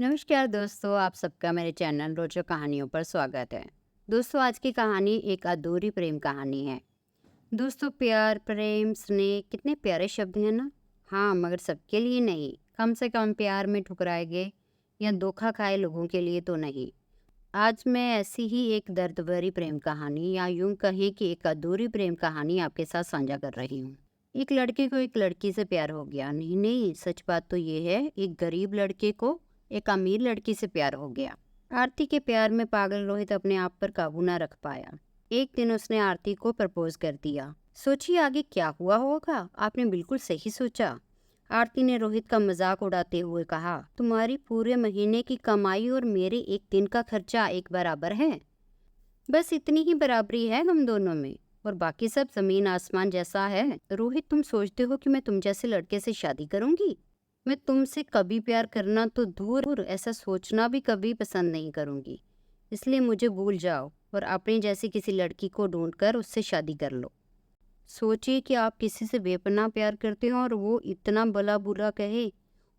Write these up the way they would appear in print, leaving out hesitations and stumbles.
नमस्कार दोस्तों, आप सबका मेरे चैनल रोचक कहानियों पर स्वागत है। दोस्तों, आज की कहानी एक अधूरी प्रेम कहानी है। दोस्तों, प्यार, प्रेम, स्नेह कितने प्यारे शब्द हैं ना। हाँ, मगर सबके लिए नहीं। कम से कम प्यार में ठुकराए गए या धोखा खाए लोगों के लिए तो नहीं। आज मैं ऐसी ही एक दर्द भरी प्रेम कहानी या यूं कहें कि एक अधूरी प्रेम कहानी आपके साथ साझा कर रही हूँ। एक लड़के को एक लड़की से प्यार हो गया। नहीं नहीं, सच बात तो ये है, एक गरीब लड़के को एक अमीर लड़की से प्यार हो गया। आरती के प्यार में पागल रोहित अपने आप पर काबू ना रख पाया। एक दिन उसने आरती को प्रपोज कर दिया। सोचिए आगे क्या हुआ होगा। आपने बिल्कुल सही सोचा। आरती ने रोहित का मजाक उड़ाते हुए कहा, तुम्हारी पूरे महीने की कमाई और मेरे एक दिन का खर्चा एक बराबर है। बस इतनी ही बराबरी है हम दोनों में, और बाकी सब जमीन आसमान जैसा है। रोहित, तुम सोचते हो कि मैं तुम जैसे लड़के से शादी करूंगी? मैं तुमसे कभी प्यार करना तो दूर, ऐसा सोचना भी कभी पसंद नहीं करूंगी। इसलिए मुझे भूल जाओ और अपनी जैसी किसी लड़की को ढूंढकर उससे शादी कर लो। सोचिए कि आप किसी से बेपनाह प्यार करते हो और वो इतना भला बुरा कहे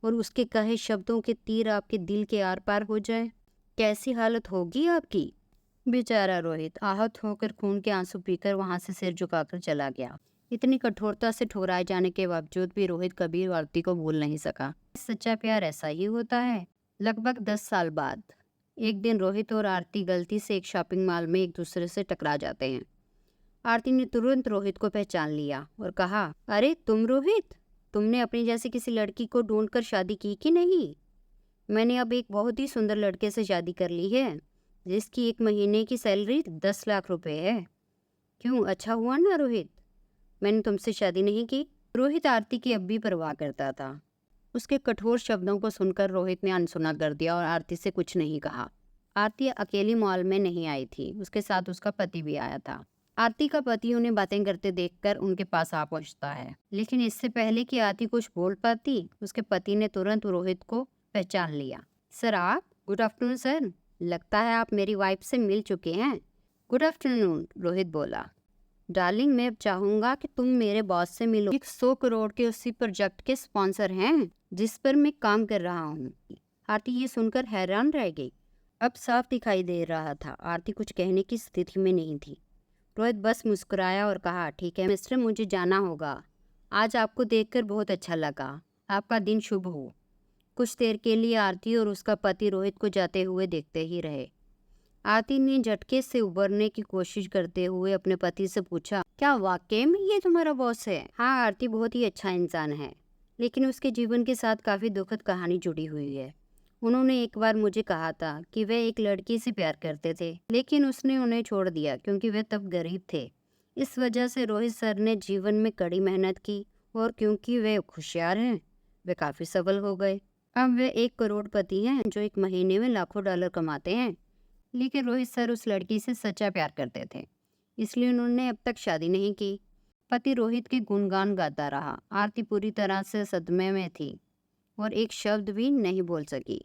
और उसके कहे शब्दों के तीर आपके दिल के आर पार हो जाए। कैसी हालत होगी आपकी। बेचारा रोहित आहत होकर खून के आंसू पीकर वहां से सिर झुकाकर चला गया। इतनी कठोरता से ठुकराए जाने के बावजूद भी रोहित कभी आरती को भूल नहीं सका। सच्चा प्यार ऐसा ही होता है। लगभग 10 साल बाद एक दिन रोहित और आरती गलती से एक शॉपिंग मॉल में एक दूसरे से टकरा जाते हैं। आरती ने तुरंत रोहित को पहचान लिया और कहा, अरे तुम रोहित, तुमने अपनी जैसी किसी लड़की को ढूंढकर शादी की कि नहीं? मैंने अब एक बहुत ही सुंदर लड़के से शादी कर ली है, जिसकी एक महीने की सैलरी 10 लाख रुपए है। क्यों, अच्छा हुआ ना रोहित, मैंने तुमसे शादी नहीं की। रोहित आरती की अब भी परवाह करता था। उसके कठोर शब्दों को सुनकर रोहित ने अनसुना कर दिया और आरती से कुछ नहीं कहा। आरती अकेली मॉल में नहीं आई थी, उसके साथ उसका पति भी आया था। आरती का पति उन्हें बातें करते देखकर उनके पास आ पहुंचता है, लेकिन इससे पहले कि आरती कुछ बोल पाती, उसके पति ने तुरंत रोहित को पहचान लिया। सर आप, गुड आफ्टरनून सर, लगता है आप मेरी वाइफ से मिल चुके हैं। गुड आफ्टरनून, रोहित बोला। डार्लिंग, मैं अब चाहूंगा कि तुम मेरे बॉस से मिलो। 100 करोड़ के उसी प्रोजेक्ट के स्पॉन्सर हैं जिस पर मैं काम कर रहा हूँ। आरती ये सुनकर हैरान रह गई। अब साफ दिखाई दे रहा था आरती कुछ कहने की स्थिति में नहीं थी। रोहित बस मुस्कुराया और कहा, ठीक है मिस्टर, मुझे जाना होगा। आज आपको देखकर बहुत अच्छा लगा। आपका दिन शुभ हो। कुछ देर के लिए आरती और उसका पति रोहित को जाते हुए देखते ही रहे। आरती ने झटके से उबरने की कोशिश करते हुए अपने पति से पूछा, क्या वाकई में ये तुम्हारा बॉस है? हाँ, आरती बहुत ही अच्छा इंसान है, लेकिन उसके जीवन के साथ काफी दुखद कहानी जुड़ी हुई है। उन्होंने एक बार मुझे कहा था कि वे एक लड़की से प्यार करते थे, लेकिन उसने उन्हें छोड़ दिया क्योंकि वे तब गरीब थे। इस वजह से रोहित सर ने जीवन में कड़ी मेहनत की और क्योंकि वे होशियार हैं, वे काफी सफल हो गए। अब वे एक करोड़पति हैं जो एक महीने में लाखों डॉलर कमाते हैं। लेकिन रोहित सर उस लड़की से सच्चा प्यार करते थे, इसलिए उन्होंने अब तक शादी नहीं की। पति रोहित के गुणगान गाता रहा। आरती पूरी तरह से सदमे में थी और एक शब्द भी नहीं बोल सकी।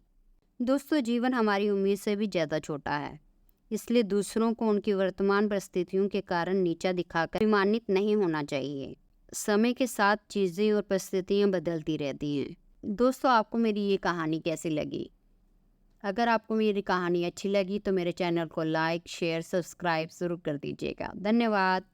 दोस्तों, जीवन हमारी उम्मीद से भी ज्यादा छोटा है, इसलिए दूसरों को उनकी वर्तमान परिस्थितियों के कारण नीचा दिखाकर अभिमानित नहीं होना चाहिए। समय के साथ चीजें और परिस्थितियां बदलती रहती हैं। दोस्तों, आपको मेरी ये कहानी कैसी लगी? अगर आपको मेरी कहानी अच्छी लगी तो मेरे चैनल को लाइक, शेयर, सब्सक्राइब ज़रूर कर दीजिएगा। धन्यवाद।